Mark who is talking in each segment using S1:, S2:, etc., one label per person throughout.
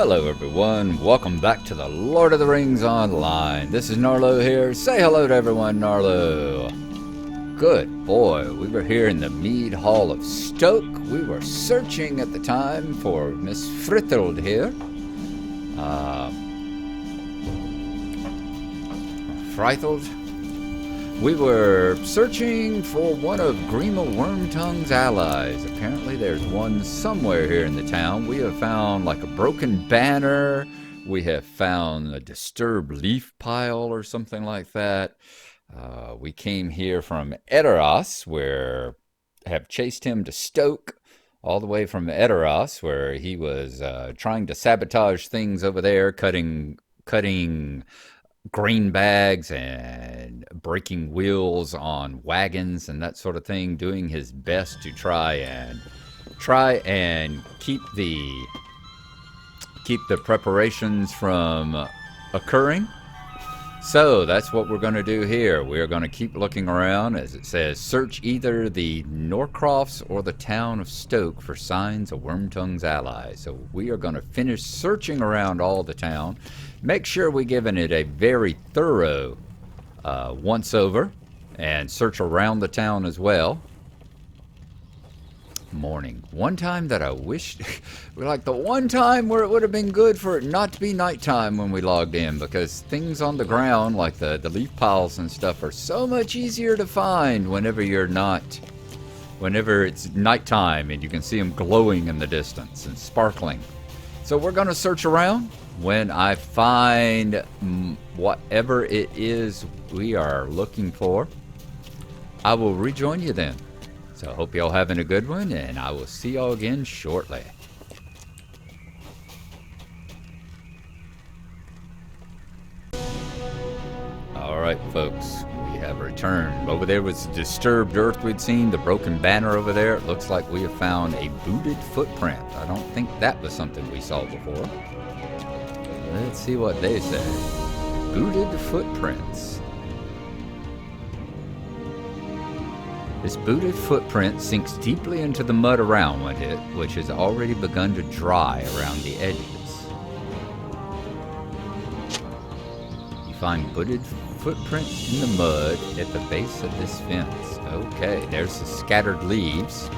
S1: Hello everyone, welcome back to the Lord of the Rings Online. This is Gnarlo here. Say hello to everyone, Gnarlo. Good boy, we were here in the Mead Hall of Stoke. We were searching at the time for Miss Fritheld here. Fritheld. We were searching for one of Grima Wormtongue's allies. Apparently there's one somewhere here in the town. We have found like a broken banner. We have found a disturbed leaf pile or something like that. We came here from Edoras, where have chased him to Stoke, all the way from Edoras, where he was trying to sabotage things over there, cutting grain bags and breaking wheels on wagons and that sort of thing, doing his best to try and keep the preparations from occurring. So that's what we're going to do here. We're going to keep looking around, as it says, search either the Norcrofts or the town of Stoke for signs of Wormtongue's allies. So we are going to finish searching around all the town. Make sure we're giving it a very thorough once over and search around the town as well. Morning. One time that I wished, like the one time where it would have been good for it not to be nighttime when we logged in, because things on the ground like the leaf piles and stuff are so much easier to find whenever it's nighttime and you can see them glowing in the distance and sparkling. So we're going to search around. When I find whatever it is we are looking for, I will rejoin you then. So I hope y'all having a good one, and I will see y'all again shortly. Alright folks, we have returned. Over there was the disturbed earth we'd seen, the broken banner over there. It looks like we have found a booted footprint. I don't think that was something we saw before. Let's see what they say. Booted footprints. This booted footprint sinks deeply into the mud around it, which has already begun to dry around the edges. You find booted footprints in the mud at the base of this fence. Okay, there's the scattered leaves.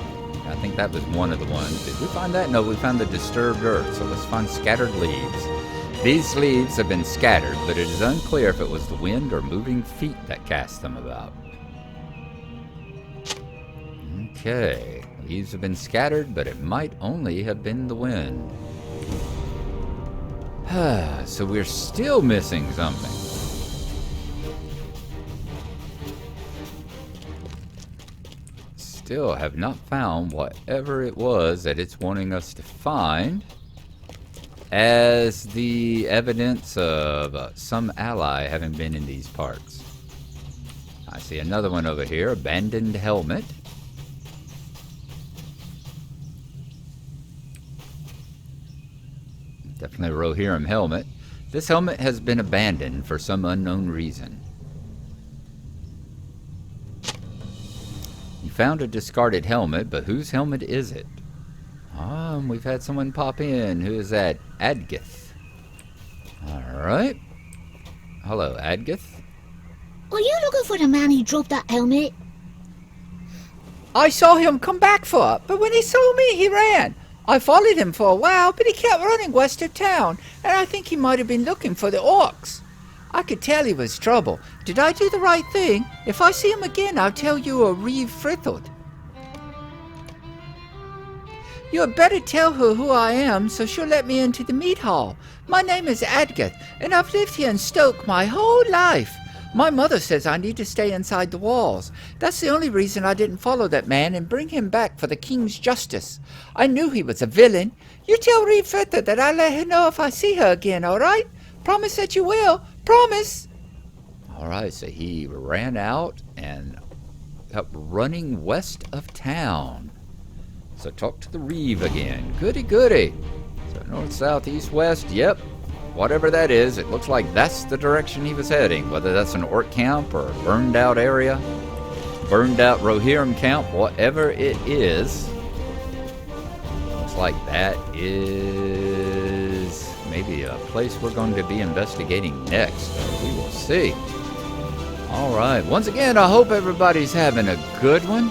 S1: I think that was one of the ones. Did we find that? No, we found the disturbed earth, so let's find scattered leaves. These leaves have been scattered, but it is unclear if it was the wind or moving feet that cast them about. Okay, leaves have been scattered, but it might only have been the wind. So we're still missing something. Still have not found whatever it was that it's wanting us to find as the evidence of some ally having been in these parts. I see another one over here, abandoned helmet. Definitely a Rohirrim helmet. This helmet has been abandoned for some unknown reason. You found a discarded helmet, but whose helmet is it? We've had someone pop in. Who is that? Adgith. Alright. Hello, Adgith.
S2: Are you looking for the man who dropped that helmet?
S3: I saw him come back for it, but when he saw me, he ran. I followed him for a while, but he kept running west of town, and I think he might have been looking for the orcs. I could tell he was trouble. Did I do the right thing? If I see him again, I'll tell you a Reeve Fritheld. You had better tell her who I am, so she'll let me into the mead hall. My name is Adgith, and I've lived here in Stoke my whole life. My mother says I need to stay inside the walls. That's the only reason I didn't follow that man and bring him back for the king's justice. I knew he was a villain. You tell Reeve Fritheld that I'll let her know if I see her again, all right? Promise that you will. Promise.
S1: All right, so he ran out and kept running west of town. So talk to the Reeve again. Goody, goody. So north, south, east, west. Yep. Whatever that is, it looks like that's the direction he was heading. Whether that's an orc camp or a burned out area, burned out Rohirrim camp, whatever it is. Looks like that is maybe a place we're going to be investigating next. We will see. Alright, once again, I hope everybody's having a good one.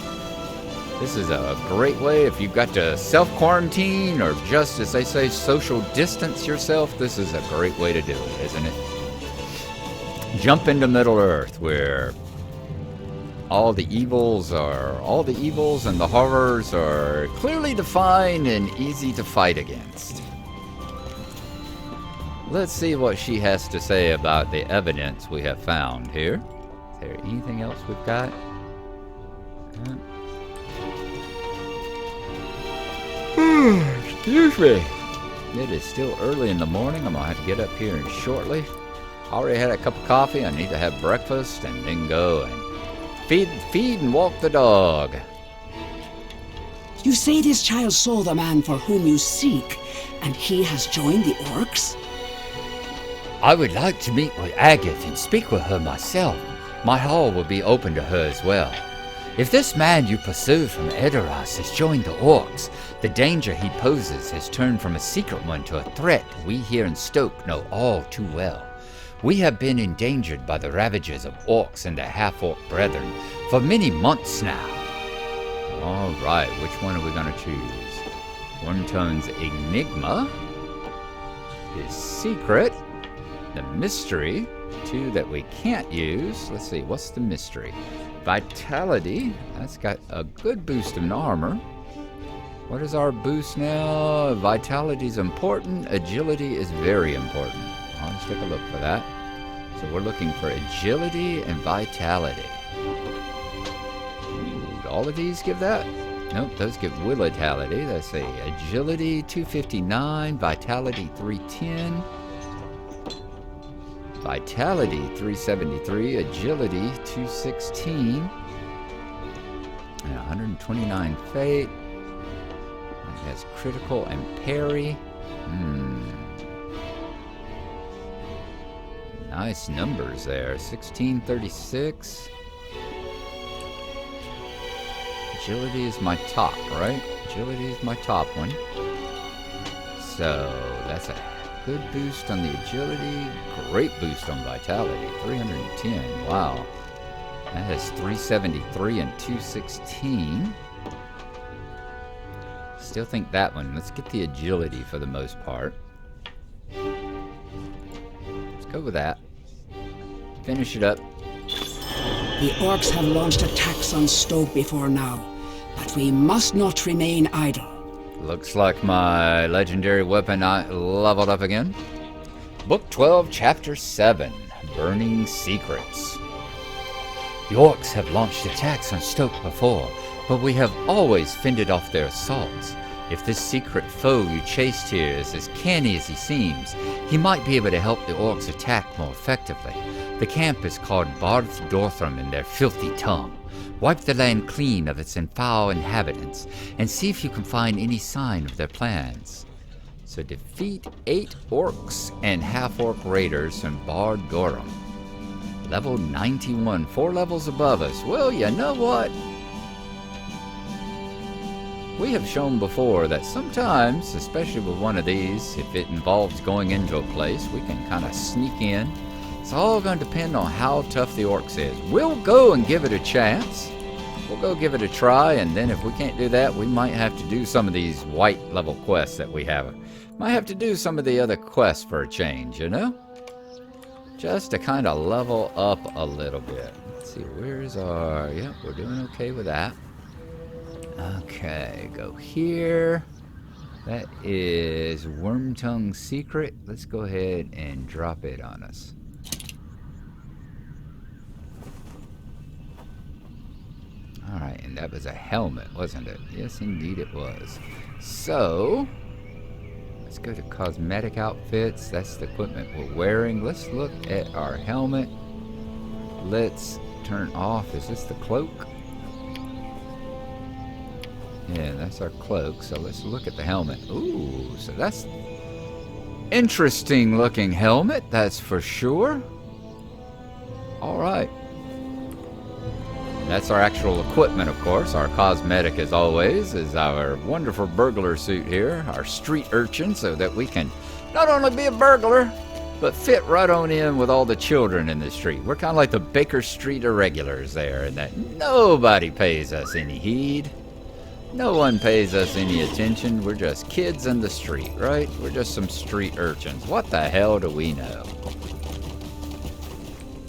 S1: This is a great way if you've got to self-quarantine or just, as they say, social distance yourself. This is a great way to do it, isn't it? Jump into Middle-earth, where all the evils and the horrors are clearly defined and easy to fight against. Let's see what she has to say about the evidence we have found here. Is there anything else we've got? Excuse me. It is still early in the morning. I'm going to have to get up here shortly. Already had a cup of coffee. I need to have breakfast and then go and feed and walk the dog.
S4: You say this child saw the man for whom you seek, and he has joined the orcs?
S1: I would like to meet with Agatha and speak with her myself. My hall will be open to her as well. If this man you pursued from Edoras has joined the orcs, the danger he poses has turned from a secret one to a threat we here in Stoke know all too well. We have been endangered by the ravages of orcs and their half-orc brethren for many months now. Alright, which one are we going to choose? Wormtongue's Enigma, his Secret, the Mystery, two that we can't use. Let's see, what's the Mystery? Vitality, that's got a good boost in armor. What is our boost now? Vitality is important, agility is very important. Let's take a look for that. So we're looking for agility and vitality. Ooh, all of these give that? Nope, those give vitality. Let's see, agility 259, vitality 310, vitality 373, agility 216, and 129 fate. That has critical and parry. Nice numbers there. 1636. Agility is my top, right? Agility is my top one. So that's a good boost on the agility. Great boost on vitality. 310. Wow. That has 373 and 216. Still think that one. Let's get the agility for the most part. Go with that. Finish it up.
S4: The orcs have launched attacks on Stoke before now, but we must not remain idle.
S1: Looks like my legendary weapon I leveled up again. Book 12, Chapter 7, Burning Secrets. The orcs have launched attacks on Stoke before, but we have always fended off their assaults. If this secret foe you chased here is as canny as he seems, he might be able to help the orcs attack more effectively. The camp is called Barth Dorthram in their filthy tongue. Wipe the land clean of its foul inhabitants, and see if you can find any sign of their plans. So defeat 8 orcs and half-orc raiders from Barth Dorthram. Level 91, 4 levels above us. Well, you know what? We have shown before that sometimes, especially with one of these, if it involves going into a place, we can kind of sneak in. It's all going to depend on how tough the orcs is. We'll go and give it a chance. We'll go give it a try, and then if we can't do that, we might have to do some of these white level quests that we have. Might have to do some of the other quests for a change, you know? Just to kind of level up a little bit. Let's see, where's our... Yep, we're doing okay with that. Okay, go here. That is Wormtongue Secret. Let's go ahead and drop it on us. Alright, and that was a helmet, wasn't it? Yes, indeed it was. So, let's go to cosmetic outfits. That's the equipment we're wearing. Let's look at our helmet. Let's turn off. Is this the cloak? Yeah, that's our cloak. So let's look at the helmet. Ooh, so that's interesting looking helmet, that's for sure. Alright. That's our actual equipment, of course. Our cosmetic, as always, is our wonderful burglar suit here, our street urchin, so that we can not only be a burglar, but fit right on in with all the children in the street. We're kind of like the Baker Street irregulars there, and that nobody pays us any heed. No one pays us any attention. We're just kids in the street, right? We're just some street urchins. What the hell do we know?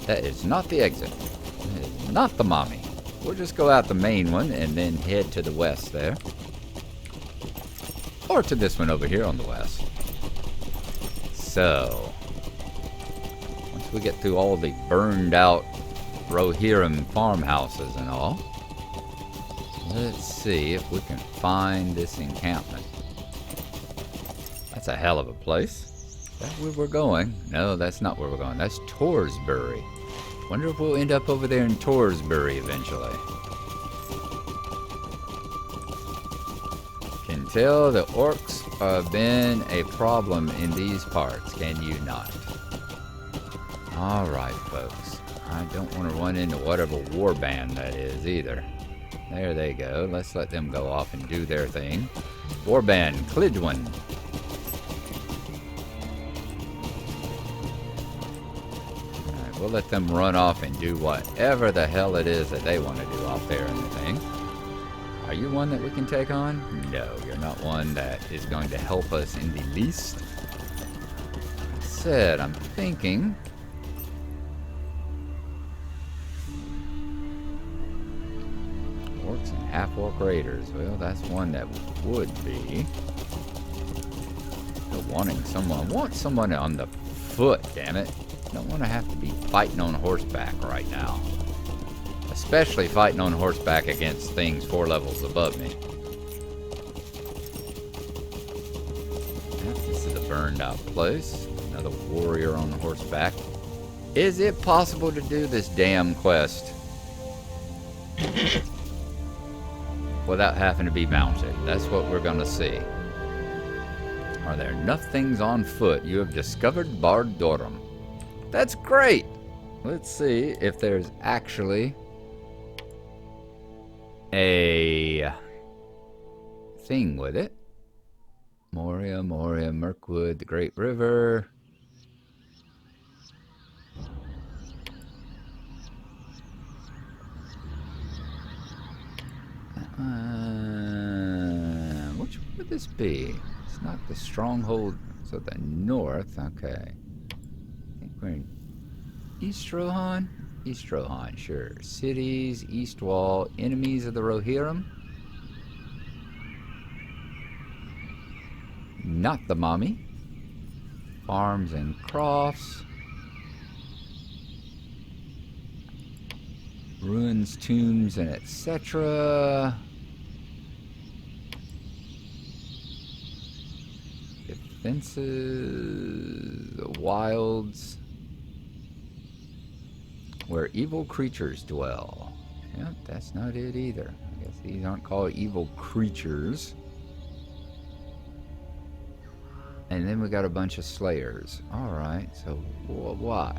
S1: That is not the exit. That is not the mommy. We'll just go out the main one and then head to the west there. Or to this one over here on the west. So, once we get through all the burned out Rohirrim farmhouses and all, let's see if we can find this encampment. That's a hell of a place. Is that where we're going? No, that's not where we're going. That's Torsbury. Wonder if we'll end up over there in Torsbury eventually. Can tell the orcs have been a problem in these parts, can you not? Alright, folks. I don't want to run into whatever warband that is either. There they go. Let's let them go off and do their thing. Warband Klidwin. Alright, we'll let them run off and do whatever the hell it is that they want to do off there in the thing. Are you one that we can take on? No, you're not one that is going to help us in the least. Like I said, I'm thinking... Orcs and half-orc raiders. Well, that's one that would be. Still wanting someone. I want someone on the foot, damn it. Don't want to have to be fighting on horseback right now. Especially fighting on horseback against things 4 levels above me. Yep, this is a burned out place. Another warrior on horseback. Is it possible to do this damn quest without having to be mounted? That's what we're going to see. Are there enough things on foot? You have discovered Bardorum. That's great. Let's see if there's actually a thing with it. Moria, Mirkwood, the Great River. Which would this be? It's not the stronghold to the north. Okay. I think we're in East Rohan? East Rohan, sure. Cities, East Wall, enemies of the Rohirrim. Not the mommy. Farms and crofts. Ruins, tombs, and etc. Defenses, wilds. Where evil creatures dwell. Yep, that's not it either. I guess these aren't called evil creatures. And then we got a bunch of slayers. Alright, so why?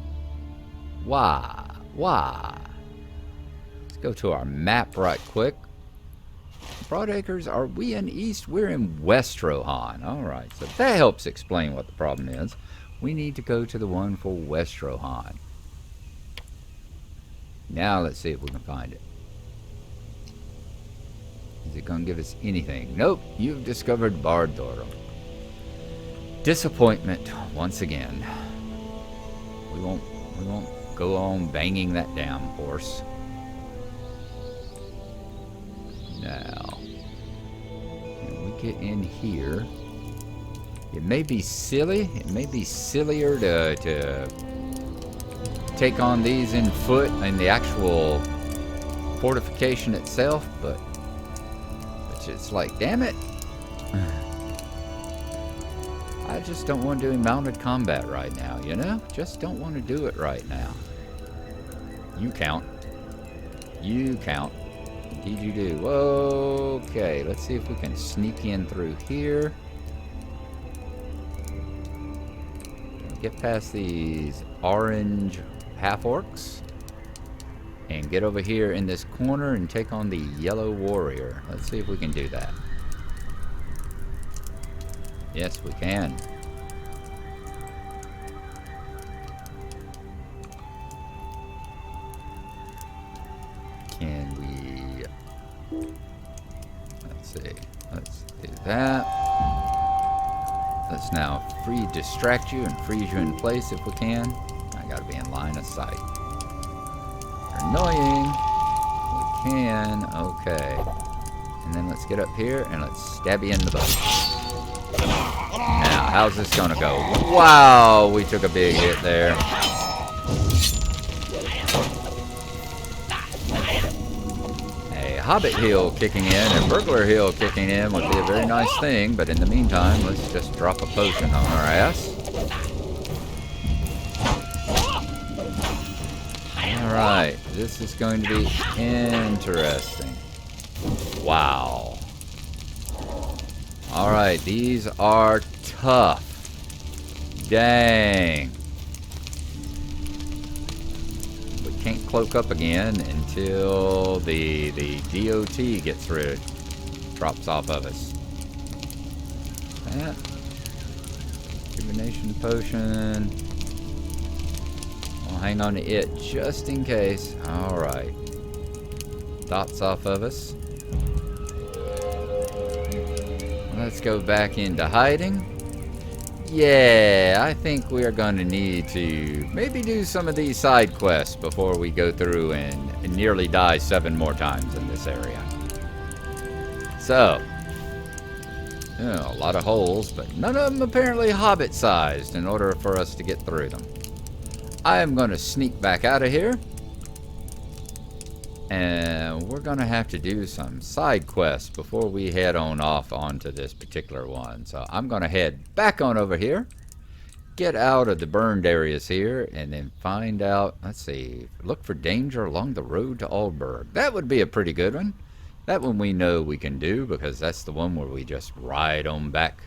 S1: Why? Let's go to our map right quick. Broadacres, are we in East? We're in West Rohan. Alright, so that helps explain what the problem is. We need to go to the one for West Rohan. Now let's see if we can find it. Is it going to give us anything? Nope, you've discovered Bardorum. Disappointment once again. We won't go on banging that damn horse. Now, when we get in here, it may be silly. It may be sillier to take on these in foot in the actual fortification itself, but it's like, damn it. I just don't want to do mounted combat right now, you know? Just don't want to do it right now. You count. You count. Indeed you do. Okay, let's see if we can sneak in through here. Get past these orange half-orcs. And get over here in this corner and take on the yellow warrior. Let's see if we can do that. Yes, we can. Can we... Let's see. Let's do that. Let's now distract you and freeze you in place if we can. I gotta be in line of sight. You're annoying. We can. Okay. And then let's get up here and let's stab you in the butt. Now, how's this gonna go? Wow, we took a big hit there. A Hobbit heal kicking in and Burglar heal kicking in would be a very nice thing, but in the meantime, let's just drop a potion on our ass. Alright, this is going to be interesting. Wow. Alright, these are tough. Dang. We can't cloak up again until the DOT gets rid, drops off of us. That. Rejuvenation potion. I'll hang on to it just in case. Alright. Dots off of us. Let's go back into hiding. Yeah, I think we are going to need to maybe do some of these side quests before we go through and nearly die 7 more times in this area. So, a lot of holes, but none of them apparently hobbit-sized in order for us to get through them. I am going to sneak back out of here. And we're going to have to do some side quests before we head on off onto this particular one. So I'm going to head back on over here, get out of the burned areas here, and then find out, let's see, look for danger along the road to Aldburg. That would be a pretty good one. That one we know we can do because that's the one where we just ride on back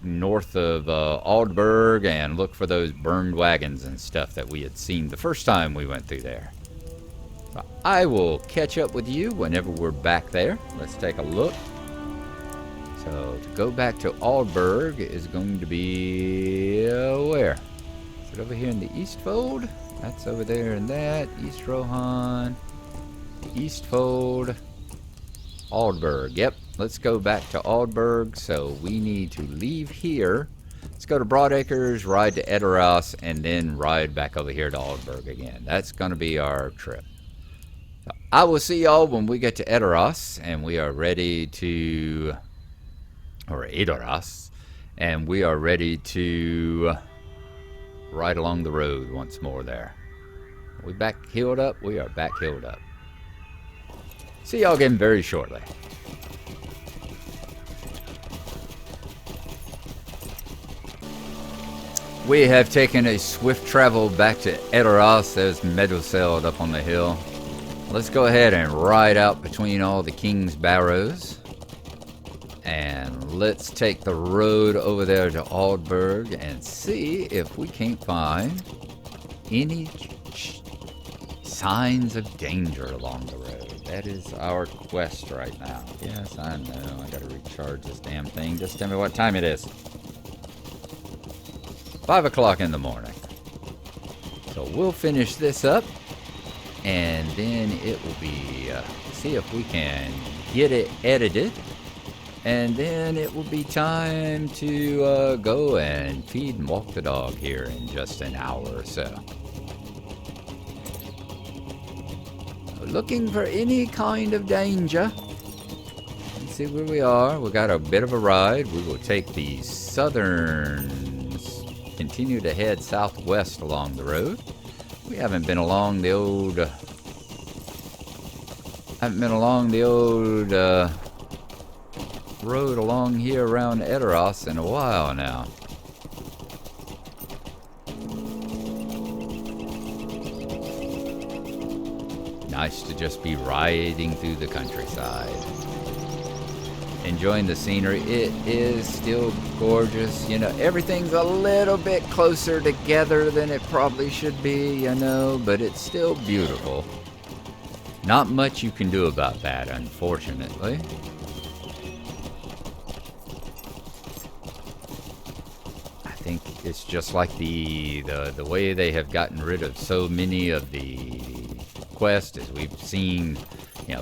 S1: north of Aldburg and look for those burned wagons and stuff that we had seen the first time we went through there. I will catch up with you whenever we're back there. Let's take a look. So, to go back to Aldburg is going to be... where? Is it over here in the Eastfold? That's over there in that. East Rohan. Eastfold. Aldburg. Yep. Let's go back to Aldburg. So, we need to leave here. Let's go to Broadacres, ride to Edoras, and then ride back over here to Aldburg again. That's going to be our trip. I will see y'all when we get to Edoras and we are ready to, or Edoras, and we are ready to ride along the road once more there. Are we back healed up? We are back healed up. See y'all again very shortly. We have taken a swift travel back to Edoras. There's Meadowseld up on the hill. Let's go ahead and ride out between all the King's Barrows. And let's take the road over there to Aldburg and see if we can't find any signs of danger along the road. That is our quest right now. Yes, I know. I gotta recharge this damn thing. Just tell me what time it is. 5 o'clock in the morning. So we'll finish this up. And then it will be, see if we can get it edited. And then it will be time to go and feed and walk the dog here in just an hour or so. Looking for any kind of danger. Let's see where we are. We got a bit of a ride. We will take the southern, continue to head southwest along the road. We haven't been along the old, road along here around Edoras in a while now. Nice to just be riding through the countryside. Enjoying the scenery. It is still gorgeous. You know, everything's a little bit closer together than it probably should be, you know, but it's still beautiful. Not much you can do about that, unfortunately. I think it's just like the way they have gotten rid of so many of the quest, as we've seen,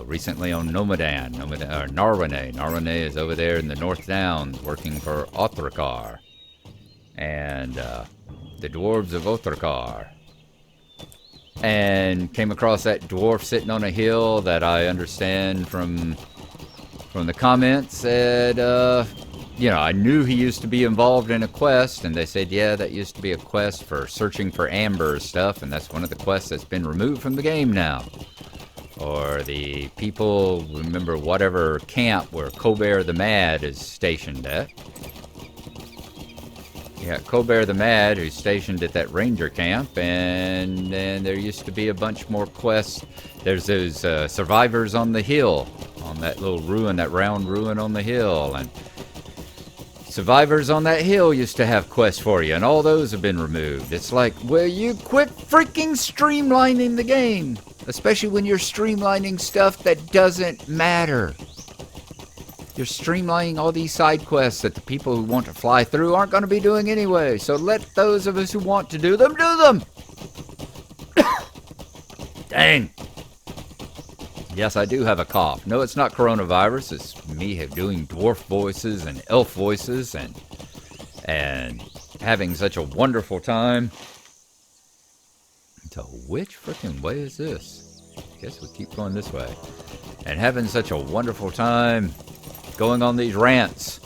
S1: recently on Nomadan, or Narwane. Narwane is over there in the North Downs working for Othrakar. And the dwarves of Othrakar. And came across that dwarf sitting on a hill that I understand from the comments said, I knew he used to be involved in a quest, and they said, yeah, that used to be a quest for searching for amber stuff, and that's one of the quests that's been removed from the game now. Or the people, remember whatever camp where Colbert the Mad is stationed at. Yeah, Colbert the Mad, who's stationed at that ranger camp, and there used to be a bunch more quests. There's those survivors on the hill, on that little ruin, that round ruin on the hill, and survivors on that hill used to have quests for you, and all those have been removed. It's like, will you quit freaking streamlining the game? Especially when you're streamlining stuff that doesn't matter. You're streamlining all these side quests that the people who want to fly through aren't going to be doing anyway. So let those of us who want to do them, do them! Dang. Yes, I do have a cough. No, it's not coronavirus. It's me doing dwarf voices and elf voices and having such a wonderful time. So which freaking way is this? Guess we keep going this way. And having such a wonderful time going on these rants.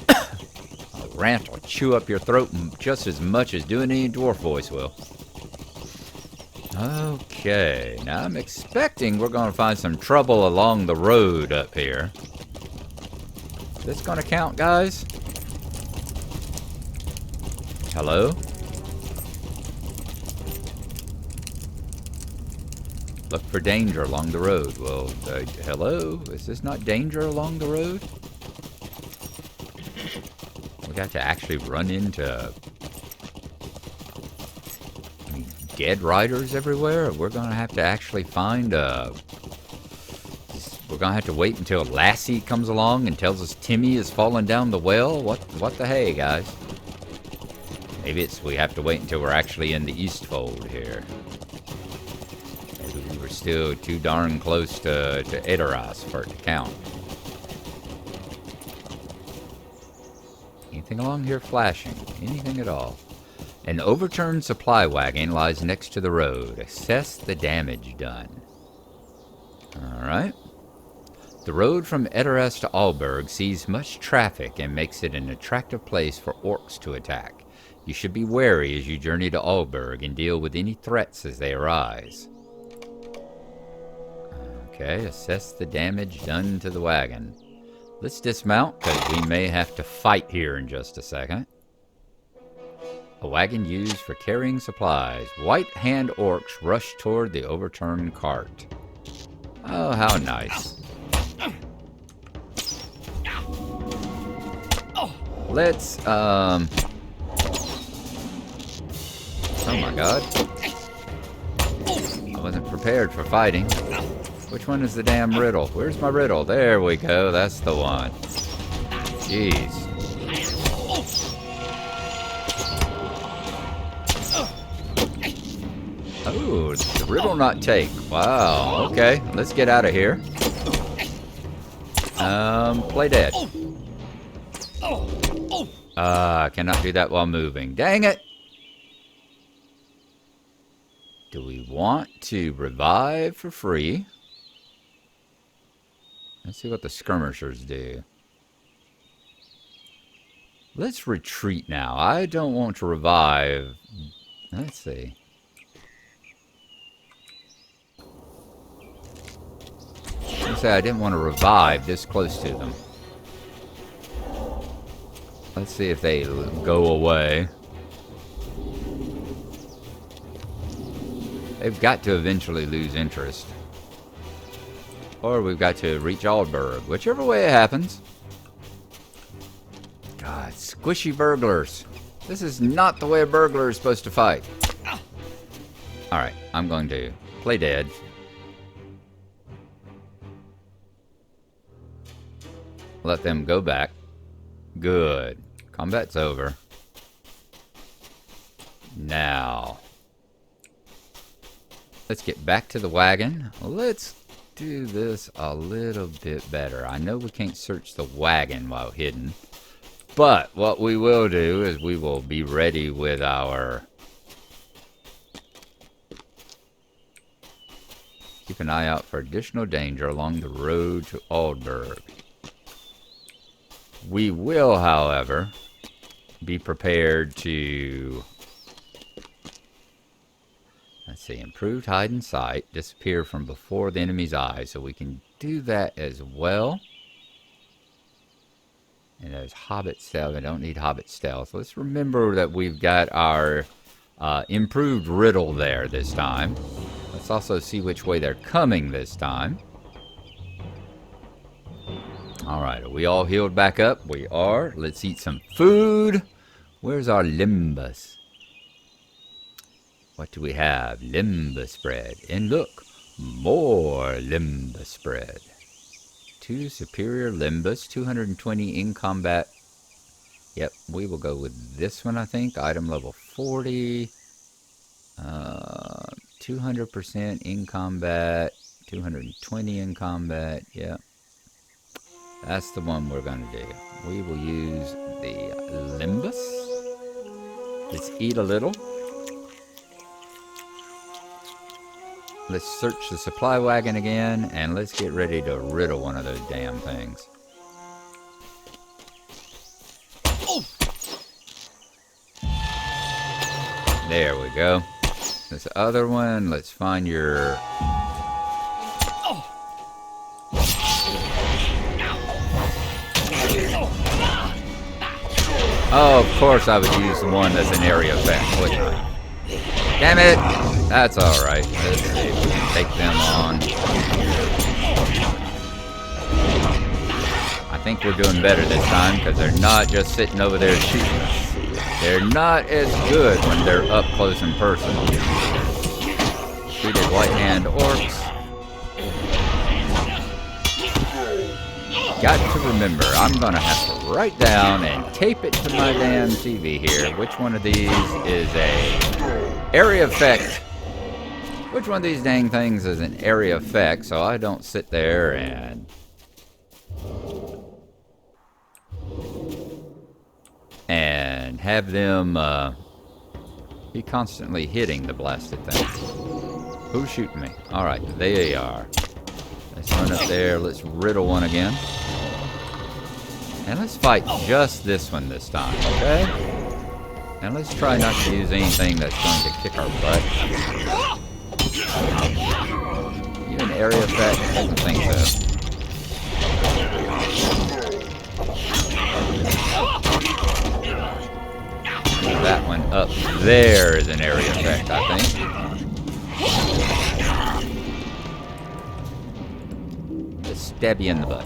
S1: A rant will chew up your throat just as much as doing any dwarf voice will. Okay, now I'm expecting we're going to find some trouble along the road up here. Is this going to count, guys? Hello? Look for danger along the road. Well, hello? Is this not danger along the road? We got to actually run into dead riders everywhere? We're going to have to actually find we're going to have to wait until Lassie comes along and tells us Timmy is falling down the well? What the hey, guys? Maybe we have to wait until we're actually in the Eastfold here. Maybe we were still too darn close to Edoras for it to count. Anything along here flashing? Anything at all? An overturned supply wagon lies next to the road. Assess the damage done. Alright. The road from Edoras to Alberg sees much traffic and makes it an attractive place for orcs to attack. You should be wary as you journey to Alberg and deal with any threats as they arise. Okay, assess the damage done to the wagon. Let's dismount, because we may have to fight here in just a second. A wagon used for carrying supplies. White hand orcs rush toward the overturned cart. Oh, how nice. Let's, oh my god. I wasn't prepared for fighting. Which one is the damn riddle? Where's my riddle? There we go, that's the one. Jeez. Oh, the riddle not take. Wow, okay. Let's get out of here. Play dead. I cannot do that while moving. Dang it! Do we want to revive for free? Let's see what the skirmishers do. Let's retreat now. I don't want to revive. Let's see. Let's say I didn't want to revive this close to them. Let's see if they go away. They've got to eventually lose interest. Or we've got to reach Alberg. Whichever way it happens. God, squishy burglars. This is not the way a burglar is supposed to fight. Alright, I'm going to play dead. Let them go back. Good. Combat's over. let's get back to the wagon. Let's do this a little bit better. I know we can't search the wagon while hidden, but what we will do is we will be ready with our... Keep an eye out for additional danger along the road to Aldburg. We will, however, be prepared to... Let's see, improved hide and sight, disappear from before the enemy's eyes, so we can do that as well. And there's Hobbit Stealth. I don't need Hobbit Stealth. Let's remember that we've got our improved riddle there this time. Let's also see which way they're coming this time. Alright, are we all healed back up? We are. Let's eat some food. Where's our limbus? What do we have? Limbus bread. And look, more limbus bread. 2 superior limbus, 220 in combat. Yep, we will go with this one, I think. Item level 40. 200% in combat. 220 in combat. Yep. That's the one we're going to do. We will use the limbus. Let's eat a little. Let's search the supply wagon again, and let's get ready to riddle one of those damn things. There we go. This other one, let's find your... Oh, of course I would use the one that's an area effect, wouldn't I? Damn it! That's alright. Let's see if we can take them on. I think we're doing better this time, because they're not just sitting over there shooting us. They're not as good when they're up close and personal. Defeated white hand orcs. Got to remember, I'm going to have to write down and tape it to my damn TV here. Which one of these is a area effect? Which one of these dang things is an area effect, so I don't sit there and have them be constantly hitting the blasted thing. Who's shooting me? Alright, there they are. Let's run up there. Let's riddle one again. And let's fight just this one this time, okay? And let's try not to use anything that's going to kick our butt. You an area effect? I don't think so. That one up there is an area effect, I think. Just stab you in the butt.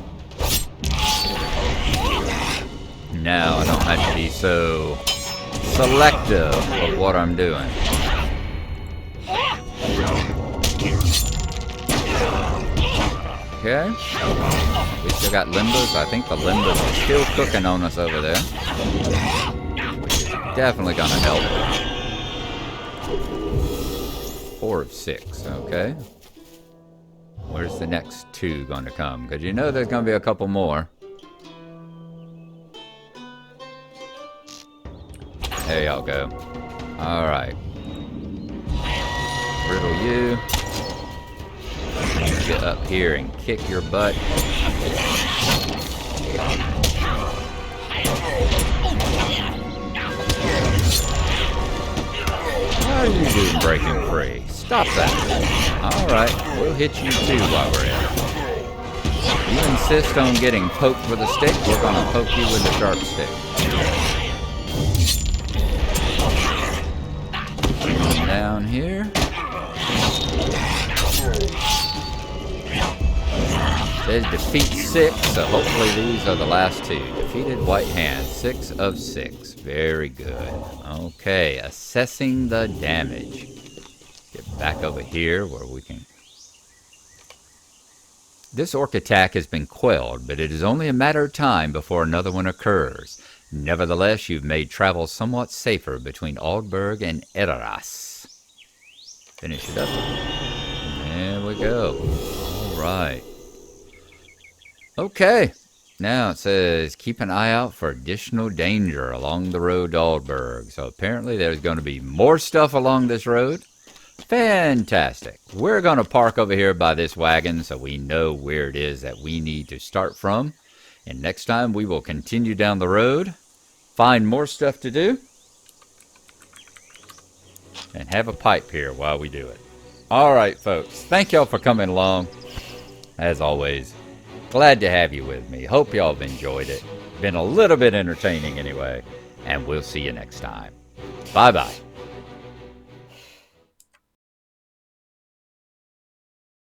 S1: Now I don't have to be so selective of what I'm doing. Okay. We still got limbus. I think the limbus is still cooking on us over there. Definitely gonna help. 4 of 6, okay. Where's the next 2 gonna come? Because you know there's gonna be a couple more. There y'all go. Alright. Riddle you. Get up here and kick your butt. How are you doing breaking free? Stop that. Alright, we'll hit you too while we're at it. You insist on getting poked with a stick, we're gonna poke you with a sharp stick. Down here. Says defeat 6, so hopefully these are the last 2. Defeated white hand, 6 of 6. Very good. Okay, assessing the damage. Get back over here where we can... This orc attack has been quelled, but it is only a matter of time before another one occurs. Nevertheless, you've made travel somewhat safer between Aldburg and Edoras. Finish it up. There we go. All right. Okay. Now it says, keep an eye out for additional danger along the road to Aldburg. So apparently there's going to be more stuff along this road. Fantastic. We're going to park over here by this wagon so we know where it is that we need to start from. And next time we will continue down the road, find more stuff to do, and have a pipe here while we do it. All right, folks. Thank y'all for coming along. As always, glad to have you with me. Hope y'all have enjoyed it. Been a little bit entertaining anyway. And we'll see you next time. Bye-bye.